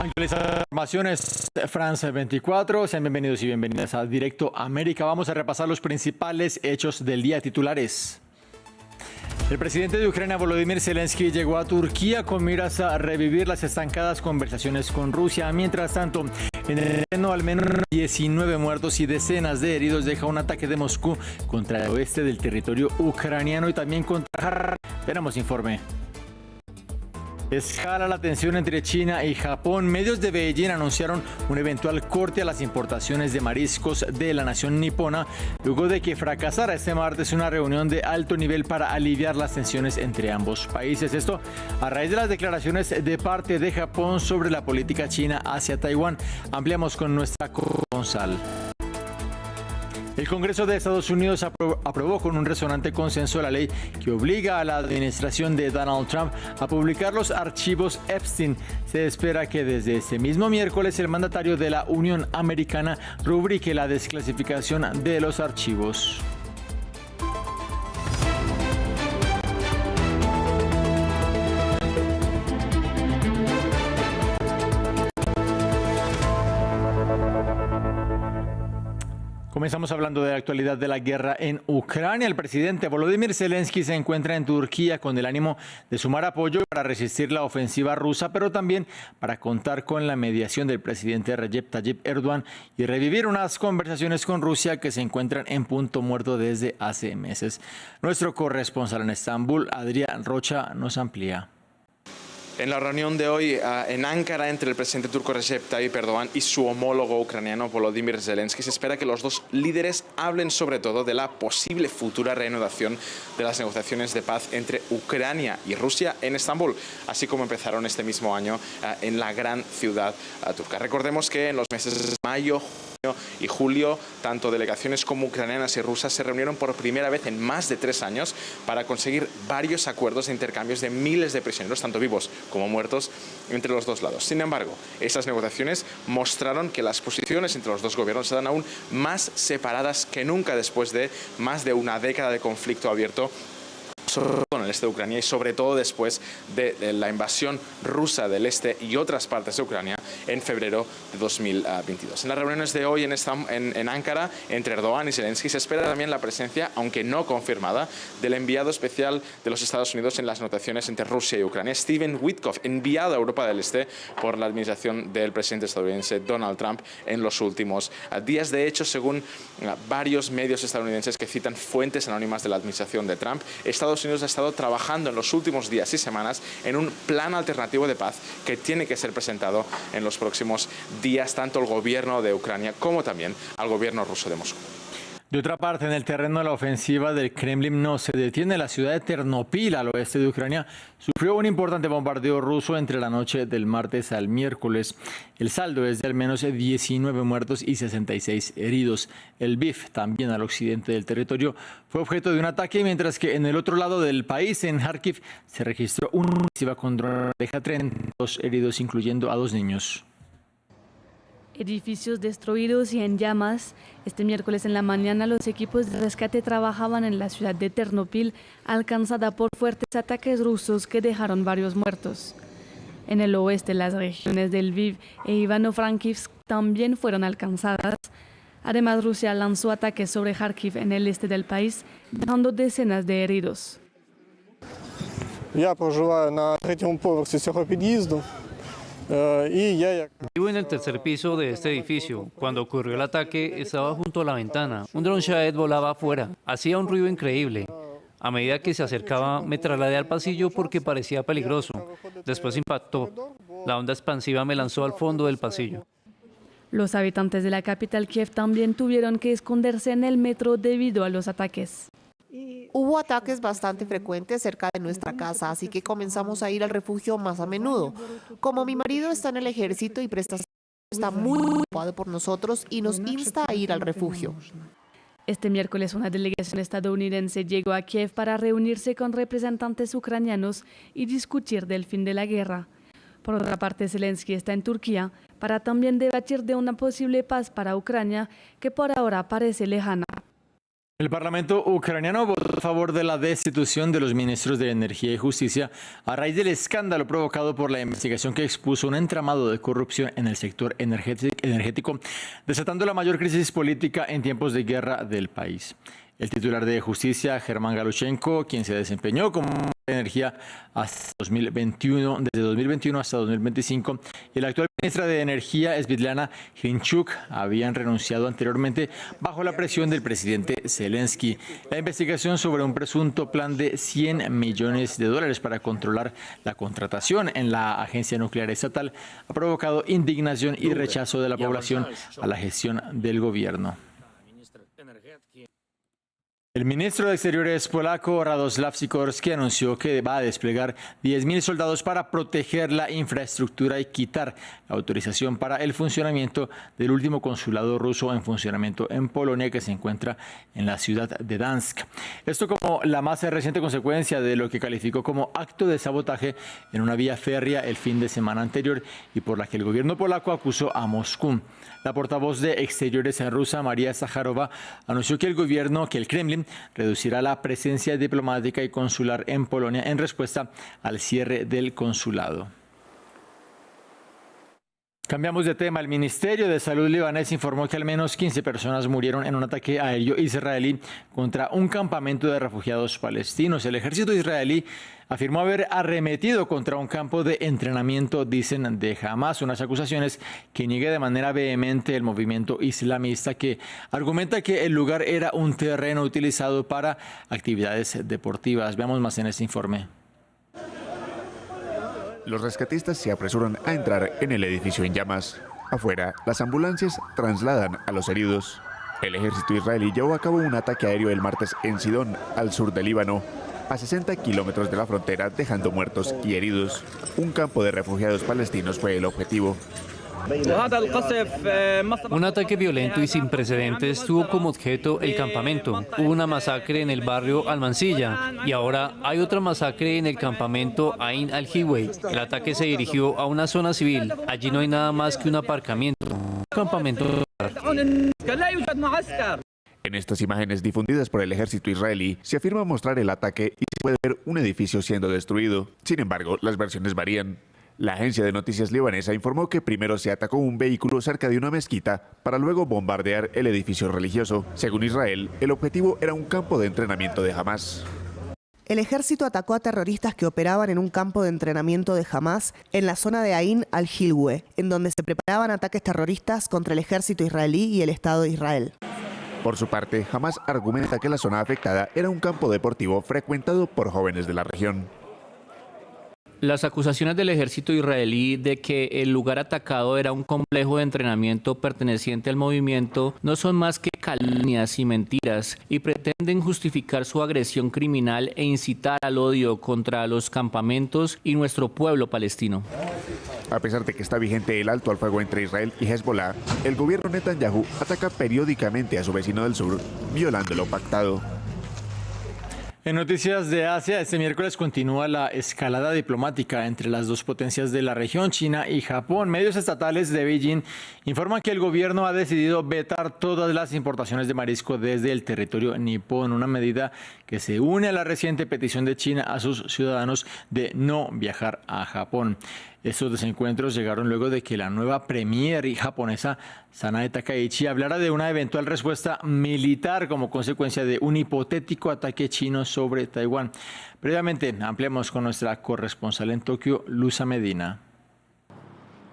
Actualizadas informaciones France 24. Sean bienvenidos y bienvenidas a Directo América. Vamos a repasar los principales hechos del día titulares. El presidente de Ucrania, Volodymyr Zelensky, llegó a Turquía con miras a revivir las estancadas conversaciones con Rusia. Mientras tanto, en el terreno, al menos 19 muertos y decenas de heridos deja un ataque de Moscú contra el oeste del territorio ucraniano y también contra... Tenemos informe. Escala la tensión entre China y Japón. Medios de Beijing anunciaron un eventual corte a las importaciones de mariscos de la nación nipona, luego de que fracasara este martes una reunión de alto nivel para aliviar las tensiones entre ambos países. Esto a raíz de las declaraciones de parte de Japón sobre la política china hacia Taiwán. Ampliamos con nuestra corresponsal. El Congreso de Estados Unidos aprobó con un resonante consenso la ley que obliga a la administración de Donald Trump a publicar los archivos Epstein. Se espera que desde este mismo miércoles el mandatario de la Unión Americana rubrique la desclasificación de los archivos. Comenzamos hablando de la actualidad de la guerra en Ucrania. El presidente Volodymyr Zelensky se encuentra en Turquía con el ánimo de sumar apoyo para resistir la ofensiva rusa, pero también para contar con la mediación del presidente Recep Tayyip Erdogan y revivir unas conversaciones con Rusia que se encuentran en punto muerto desde hace meses. Nuestro corresponsal en Estambul, Adrián Rocha, nos amplía. En la reunión de hoy en Ankara entre el presidente turco Recep Tayyip Erdogan y su homólogo ucraniano Volodymyr Zelensky, se espera que los dos líderes hablen sobre todo de la posible futura reanudación de las negociaciones de paz entre Ucrania y Rusia en Estambul, así como empezaron este mismo año en la gran ciudad turca. Recordemos que en los meses de mayo, junio y julio, tanto delegaciones como ucranianas y rusas se reunieron por primera vez en más de 3 años para conseguir varios acuerdos de intercambios de miles de prisioneros, tanto vivos como muertos, entre los dos lados. Sin embargo, esas negociaciones mostraron que las posiciones entre los dos gobiernos están aún más separadas que nunca después de más de una década de conflicto abierto en el este de Ucrania y sobre todo después de la invasión rusa del este y otras partes de Ucrania en febrero de 2022. En las reuniones de hoy en Ankara entre Erdogan y Zelensky se espera también la presencia, aunque no confirmada, del enviado especial de los Estados Unidos en las negociaciones entre Rusia y Ucrania, Stephen Witkoff, enviado a Europa del Este por la administración del presidente estadounidense Donald Trump en los últimos días. De hecho, según varios medios estadounidenses que citan fuentes anónimas de la administración de Trump, Estados Unidos ha estado trabajando en los últimos días y semanas en un plan alternativo de paz que tiene que ser presentado en los próximos días tanto al gobierno de Ucrania como también al gobierno ruso de Moscú. De otra parte, en el terreno de la ofensiva del Kremlin no se detiene. La ciudad de Ternopil, al oeste de Ucrania, sufrió un importante bombardeo ruso entre la noche del martes al miércoles. El saldo es de al menos 19 muertos y 66 heridos. El Lviv, también al occidente del territorio, fue objeto de un ataque, mientras que en el otro lado del país, en Kharkiv, se registró una ofensiva con drones que deja 32 heridos, incluyendo a 2 niños. Edificios destruidos y en llamas. Este miércoles en la mañana los equipos de rescate trabajaban en la ciudad de Ternopil, alcanzada por fuertes ataques rusos que dejaron varios muertos. En el oeste, las regiones del Lviv e Ivano-Frankivsk también fueron alcanzadas. Además, Rusia lanzó ataques sobre Kharkiv en el este del país, dejando decenas de heridos. Я проживаю на 3-му поверсі цього під'їзду. Vivo en el tercer piso de este edificio. Cuando ocurrió el ataque, estaba junto a la ventana. Un dron Shahed volaba afuera. Hacía un ruido increíble. A medida que se acercaba, me trasladé al pasillo porque parecía peligroso. Después impactó. La onda expansiva me lanzó al fondo del pasillo. Los habitantes de la capital Kiev también tuvieron que esconderse en el metro debido a los ataques. Hubo ataques bastante frecuentes cerca de nuestra casa, así que comenzamos a ir al refugio más a menudo. Como mi marido está en el ejército y está muy preocupado por nosotros y nos insta a ir al refugio. Este miércoles una delegación estadounidense llegó a Kiev para reunirse con representantes ucranianos y discutir del fin de la guerra. Por otra parte, Zelensky está en Turquía para también debatir de una posible paz para Ucrania que por ahora parece lejana. El Parlamento ucraniano votó a favor de la destitución de los ministros de Energía y Justicia a raíz del escándalo provocado por la investigación que expuso un entramado de corrupción en el sector energético, desatando la mayor crisis política en tiempos de guerra del país. El titular de Justicia, Germán Galuchenko, quien se desempeñó como ministro de Energía hasta 2021, desde 2021 hasta 2025, y la actual ministra de Energía, Svitlana Hrinchuk, habían renunciado anteriormente bajo la presión del presidente Zelensky. La investigación sobre un presunto plan de $100 millones para controlar la contratación en la agencia nuclear estatal ha provocado indignación y rechazo de la población a la gestión del gobierno. El ministro de Exteriores polaco, Radoslav Sikorski, anunció que va a desplegar 10.000 soldados para proteger la infraestructura y quitar la autorización para el funcionamiento del último consulado ruso en funcionamiento en Polonia, que se encuentra en la ciudad de Dansk. Esto como la más reciente consecuencia de lo que calificó como acto de sabotaje en una vía férrea el fin de semana anterior y por la que el gobierno polaco acusó a Moscú. La portavoz de Exteriores rusa, María Zakharova, anunció que el Kremlin reducirá la presencia diplomática y consular en Polonia en respuesta al cierre del consulado. Cambiamos de tema. El Ministerio de Salud libanés informó que al menos 15 personas murieron en un ataque aéreo israelí contra un campamento de refugiados palestinos. El ejército israelí afirmó haber arremetido contra un campo de entrenamiento, dicen, de Hamas, unas acusaciones que niega de manera vehemente el movimiento islamista, que argumenta que el lugar era un terreno utilizado para actividades deportivas. Veamos más en este informe. Los rescatistas se apresuran a entrar en el edificio en llamas. Afuera, las ambulancias trasladan a los heridos. El ejército israelí llevó a cabo un ataque aéreo el martes en Sidón, al sur del Líbano, a 60 kilómetros de la frontera, dejando muertos y heridos. Un campo de refugiados palestinos fue el objetivo. Un ataque violento y sin precedentes tuvo como objeto el campamento. Hubo una masacre en el barrio Al-Mansilla y ahora hay otra masacre en el campamento Ain al-Hiway. El ataque se dirigió a una zona civil. Allí no hay nada más que un aparcamiento. Un campamento. En estas imágenes difundidas por el ejército israelí, se afirma mostrar el ataque y se puede ver un edificio siendo destruido. Sin embargo, las versiones varían. La agencia de noticias libanesa informó que primero se atacó un vehículo cerca de una mezquita para luego bombardear el edificio religioso. Según Israel, el objetivo era un campo de entrenamiento de Hamas. El ejército atacó a terroristas que operaban en un campo de entrenamiento de Hamas en la zona de Ain al-Hilwe, en donde se preparaban ataques terroristas contra el ejército israelí y el Estado de Israel. Por su parte, Hamas argumenta que la zona afectada era un campo deportivo frecuentado por jóvenes de la región. Las acusaciones del ejército israelí de que el lugar atacado era un complejo de entrenamiento perteneciente al movimiento no son más que calumnias y mentiras y pretenden justificar su agresión criminal e incitar al odio contra los campamentos y nuestro pueblo palestino. A pesar de que está vigente el alto al fuego entre Israel y Hezbollah, el gobierno Netanyahu ataca periódicamente a su vecino del sur, violando lo pactado. En noticias de Asia, este miércoles continúa la escalada diplomática entre las dos potencias de la región, China y Japón. Medios estatales de Beijing informan que el gobierno ha decidido vetar todas las importaciones de marisco desde el territorio nipón, una medida que se une a la reciente petición de China a sus ciudadanos de no viajar a Japón. Estos desencuentros llegaron luego de que la nueva premier japonesa, Sanae Takaichi, hablara de una eventual respuesta militar como consecuencia de un hipotético ataque chino sobre Taiwán. Previamente, ampliamos con nuestra corresponsal en Tokio, Luza Medina.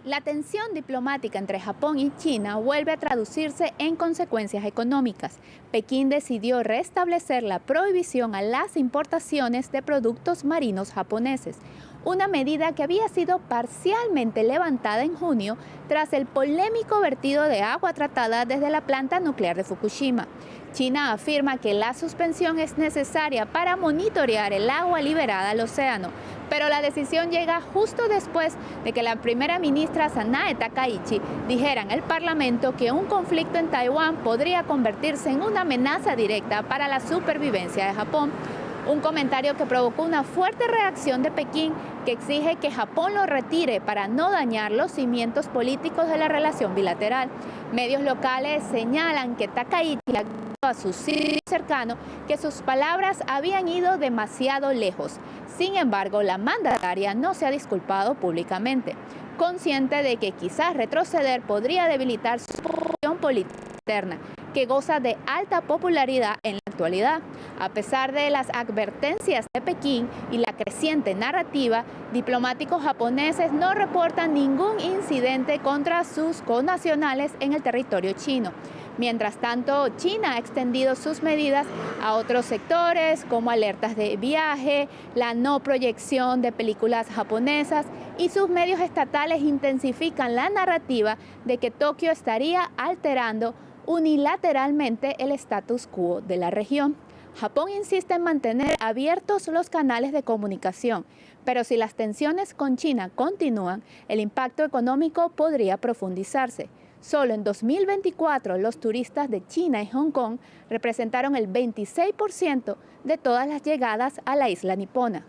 La tensión diplomática entre Japón y China vuelve a traducirse en consecuencias económicas. Pekín decidió restablecer la prohibición a las importaciones de productos marinos japoneses, una medida que había sido parcialmente levantada en junio tras el polémico vertido de agua tratada desde la planta nuclear de Fukushima. China afirma que la suspensión es necesaria para monitorear el agua liberada al océano, pero la decisión llega justo después de que la primera ministra Sanae Takaichi dijera en el Parlamento que un conflicto en Taiwán podría convertirse en una amenaza directa para la supervivencia de Japón. Un comentario que provocó una fuerte reacción de Pekín, que exige que Japón lo retire para no dañar los cimientos políticos de la relación bilateral. Medios locales señalan que Takaichi a su círculo cercano que sus palabras habían ido demasiado lejos. Sin embargo, la mandataria no se ha disculpado públicamente, consciente de que quizás retroceder podría debilitar su posición política interna, que goza de alta popularidad en la actualidad. A pesar de las advertencias de Pekín y la creciente narrativa, diplomáticos japoneses no reportan ningún incidente contra sus connacionales en el territorio chino. Mientras tanto, China ha extendido sus medidas a otros sectores como alertas de viaje, la no proyección de películas japonesas, y sus medios estatales intensifican la narrativa de que Tokio estaría alterando unilateralmente el status quo de la región. Japón insiste en mantener abiertos los canales de comunicación, pero si las tensiones con China continúan, el impacto económico podría profundizarse. Solo en 2024 los turistas de China y Hong Kong representaron el 26% de todas las llegadas a la isla nipona.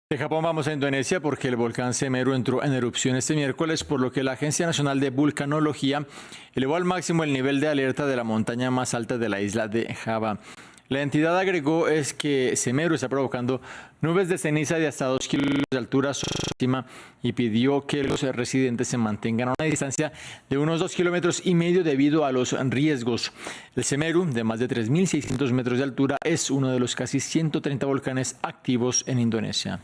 De Japón vamos a Indonesia porque el volcán Semeru entró en erupción este miércoles, por lo que la Agencia Nacional de Vulcanología elevó al máximo el nivel de alerta de la montaña más alta de la isla de Java. La entidad agregó es que Semeru está provocando nubes de ceniza de hasta 2 kilómetros de altura sobre su cima y pidió que los residentes se mantengan a una distancia de unos 2,5 kilómetros debido a los riesgos. El Semeru, de más de 3.600 metros de altura, es uno de los casi 130 volcanes activos en Indonesia.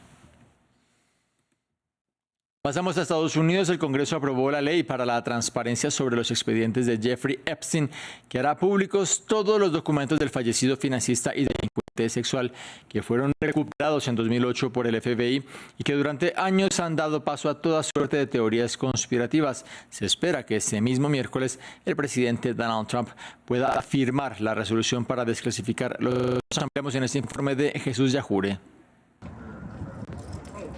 Pasamos a Estados Unidos. El Congreso aprobó la ley para la transparencia sobre los expedientes de Jeffrey Epstein, que hará públicos todos los documentos del fallecido financista y delincuente sexual que fueron recuperados en 2008 por el FBI y que durante años han dado paso a toda suerte de teorías conspirativas. Se espera que este mismo miércoles el presidente Donald Trump pueda firmar la resolución para desclasificar los ampliamos en este informe de Jesús Yajure.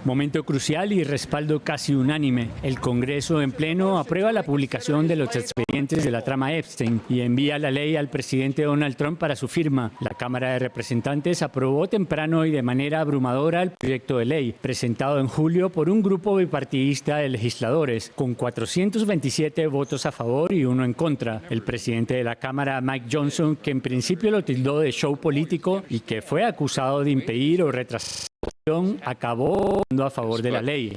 Momento crucial y respaldo casi unánime. El Congreso en pleno aprueba la publicación de los expedientes de la trama Epstein y envía la ley al presidente Donald Trump para su firma. La Cámara de Representantes aprobó temprano y de manera abrumadora el proyecto de ley, presentado en julio por un grupo bipartidista de legisladores, con 427 votos a favor y 1 en contra. El presidente de la Cámara, Mike Johnson, que en principio lo tildó de show político y que fue acusado de impedir o retrasar, acabó votando a favor de la ley.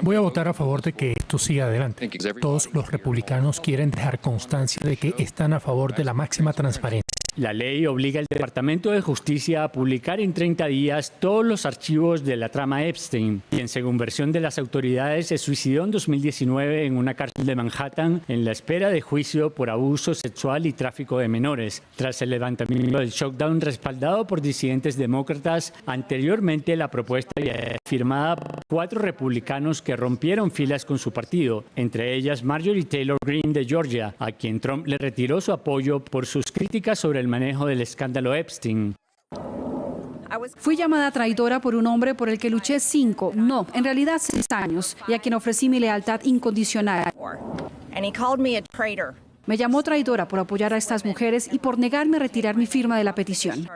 Voy a votar a favor de que esto siga adelante. Todos los republicanos quieren dejar constancia de que están a favor de la máxima transparencia. La ley obliga al Departamento de Justicia a publicar en 30 días todos los archivos de la trama Epstein, quien según versión de las autoridades se suicidó en 2019 en una cárcel de Manhattan en la espera de juicio por abuso sexual y tráfico de menores. Tras el levantamiento del shutdown respaldado por disidentes demócratas, anteriormente la propuesta había firmada por 4 republicanos que rompieron filas con su partido, entre ellas Marjorie Taylor Greene de Georgia, a quien Trump le retiró su apoyo por sus críticas sobre el manejo del escándalo Epstein. Fui llamada traidora por un hombre por el que luché 6 años y a quien ofrecí mi lealtad incondicional. Me llamó traidora por apoyar a estas mujeres y por negarme a retirar mi firma de la petición.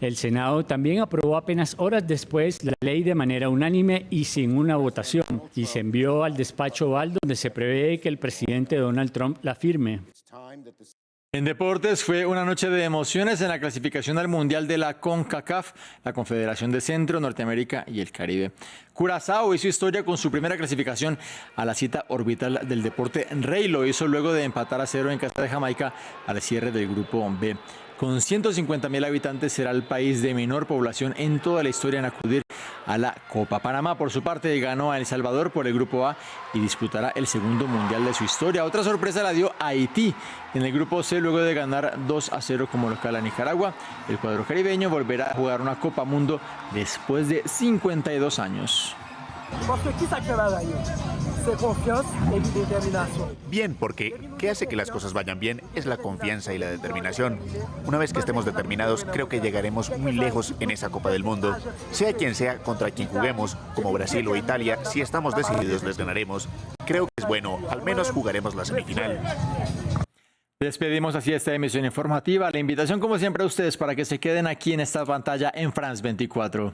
El Senado también aprobó apenas horas después la ley de manera unánime y sin una votación, y se envió al despacho Oval, donde se prevé que el presidente Donald Trump la firme. En deportes fue una noche de emociones en la clasificación al Mundial de la CONCACAF, la Confederación de Centro, Norteamérica y el Caribe. Curazao hizo historia con su primera clasificación a la cita orbital del deporte rey. Lo hizo luego de empatar a 0 en casa de Jamaica al cierre del Grupo B. Con 150.000 habitantes será el país de menor población en toda la historia en acudir a la Copa. Panamá, por su parte, ganó a El Salvador por el Grupo A y disputará el segundo mundial de su historia. Otra sorpresa la dio Haití en el Grupo C luego de ganar 2-0 como local a Nicaragua. El cuadro caribeño volverá a jugar una Copa Mundo después de 52 años. Bien, porque ¿qué hace que las cosas vayan bien? Es la confianza y la determinación. Una vez que estemos determinados, creo que llegaremos muy lejos en esa Copa del Mundo. Sea quien sea, contra quien juguemos, como Brasil o Italia, si estamos decididos les ganaremos. Creo que es bueno, al menos jugaremos la semifinal. Despedimos así esta emisión informativa. La invitación, como siempre, a ustedes para que se queden aquí en esta pantalla en France 24.